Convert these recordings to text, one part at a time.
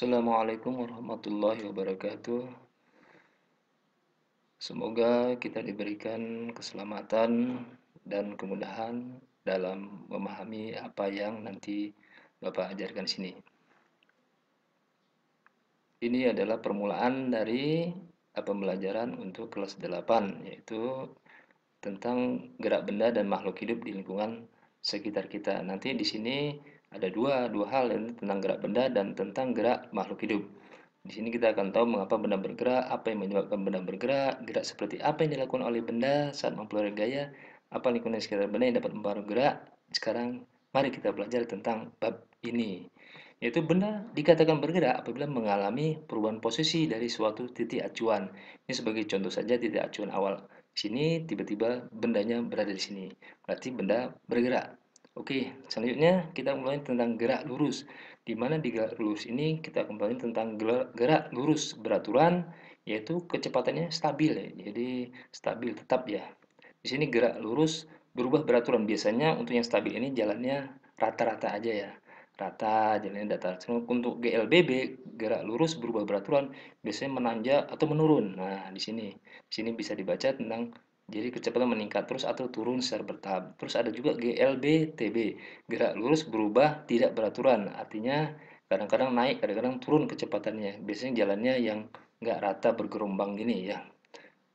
Assalamualaikum warahmatullahi wabarakatuh. Semoga kita diberikan keselamatan dan kemudahan dalam memahami apa yang nanti Bapak ajarkan di sini. Ini adalah permulaan dari pembelajaran untuk kelas 8, yaitu tentang gerak benda dan makhluk hidup di lingkungan sekitar kita. Nanti di sini ada dua hal, tentang gerak benda dan tentang gerak makhluk hidup. Di sini kita akan tahu mengapa benda bergerak, apa yang menyebabkan benda bergerak, gerak seperti apa yang dilakukan oleh benda saat memperoleh gaya, apa lingkungan sekitar benda yang dapat mempengaruhi gerak. Sekarang mari kita belajar tentang bab ini. Yaitu benda dikatakan bergerak apabila mengalami perubahan posisi dari suatu titik acuan. Ini sebagai contoh saja titik acuan awal. Di sini tiba-tiba bendanya berada di sini. Berarti benda bergerak. Oke, selanjutnya kita mulai tentang gerak lurus. Di mana di gerak lurus ini kita kembali tentang gerak lurus beraturan, yaitu kecepatannya stabil ya. Jadi stabil tetap ya. Di sini gerak lurus berubah beraturan. Biasanya untuk yang stabil ini jalannya rata-rata aja ya. Rata, jalannya datar. Untuk GLBB, gerak lurus berubah beraturan, biasanya menanjak atau menurun. Nah, di sini bisa dibaca tentang jadi kecepatan meningkat terus atau turun secara bertahap. Terus ada juga GLBTB, gerak lurus berubah tidak beraturan. Artinya kadang-kadang naik, kadang-kadang turun kecepatannya. Biasanya jalannya yang nggak rata bergerombang gini ya.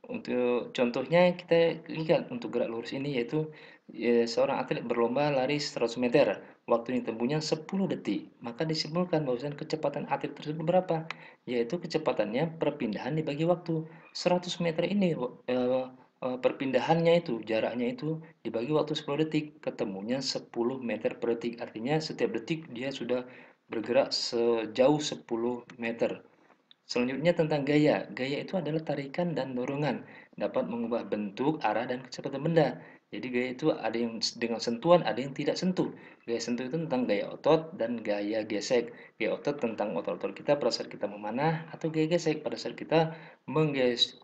Untuk contohnya kita lihat untuk gerak lurus ini yaitu seorang atlet berlomba lari 100 meter, waktu yang tempuhnya 10 detik. Maka disimpulkan bahwa kecepatan atlet tersebut berapa? Yaitu kecepatannya perpindahan dibagi waktu. 100 meter ini perpindahannya itu, jaraknya itu dibagi waktu 10 detik, ketemunya 10 meter per detik. Artinya setiap detik dia sudah bergerak sejauh 10 meter. Selanjutnya tentang gaya. Gaya itu adalah tarikan dan dorongan. Dapat mengubah bentuk, arah, dan kecepatan benda. Jadi gaya itu ada yang dengan sentuhan, ada yang tidak sentuh. Gaya sentuh itu tentang gaya otot dan gaya gesek. Gaya otot tentang otot-otot kita pada saat kita memanah, atau gaya gesek pada saat kita menggeser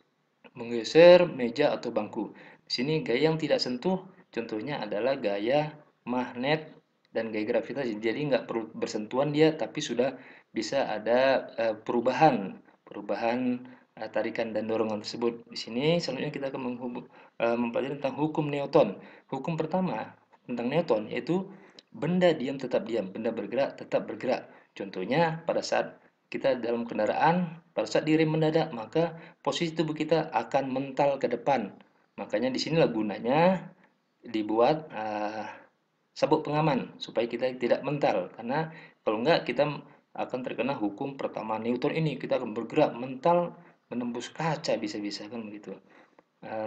meja atau bangku. Di sini gaya yang tidak sentuh, contohnya adalah gaya magnet dan gaya gravitasi. Jadi nggak perlu bersentuhan dia, tapi sudah bisa ada perubahan tarikan dan dorongan tersebut. Di sini selanjutnya kita akan mempelajari tentang hukum Newton. Hukum pertama tentang Newton yaitu benda diam tetap diam, benda bergerak tetap bergerak. Contohnya pada saat kita dalam kendaraan, pada saat direm mendadak, maka posisi tubuh kita akan mental ke depan. Makanya di sinilah gunanya dibuat sabuk pengaman supaya kita tidak mental. Karena kalau enggak kita akan terkena hukum pertama Newton ini. Kita akan bergerak mental menembus kaca bisa-bisa kan begitu.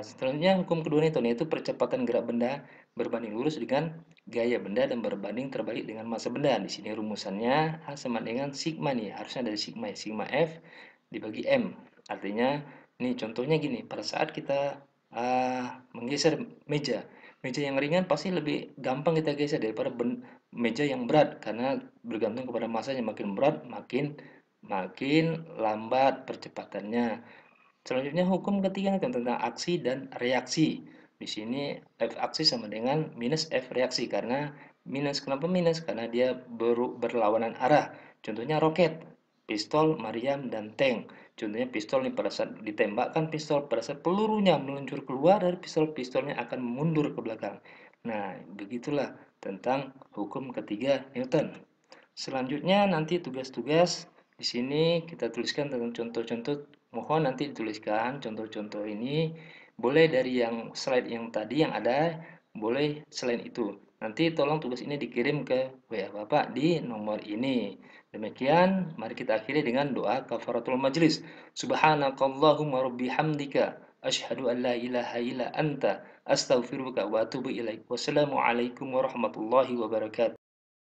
Selanjutnya hukum kedua Newton yaitu percepatan gerak benda berbanding lurus dengan gaya benda dan berbanding terbalik dengan massa benda. Di sini rumusannya A sama dengan sigma nih, harusnya dari sigma ya. Sigma F dibagi M. Artinya ini contohnya gini, pada saat kita menggeser meja, meja yang ringan pasti lebih gampang kita geser daripada meja yang berat karena bergantung kepada massanya, makin berat makin makin lambat percepatannya. Selanjutnya hukum ketiga tentang aksi dan reaksi. Di sini F aksi sama dengan minus F reaksi karena minus kenapa minus? Karena dia berlawanan arah. Contohnya roket, pistol, meriam dan tank. Contohnya pistol ini pada saat ditembakkan pistol, pada saat pelurunya meluncur keluar dari pistol, pistolnya akan mundur ke belakang. Nah, begitulah tentang hukum ketiga Newton. Selanjutnya nanti tugas-tugas di sini kita tuliskan tentang contoh-contoh. Mohon nanti dituliskan contoh-contoh ini. Boleh dari yang slide yang tadi yang ada, boleh selain itu. Nanti tolong tugas ini dikirim ke WA Bapak di nomor ini. Demikian, mari kita akhiri dengan doa kafaratul majlis. Subhanakallahumma rabbi hamdika asyhadu an la ilaha illa anta astaghfiruka wa atubu ilaik. Wassalamualaikum warahmatullahi wabarakatuh.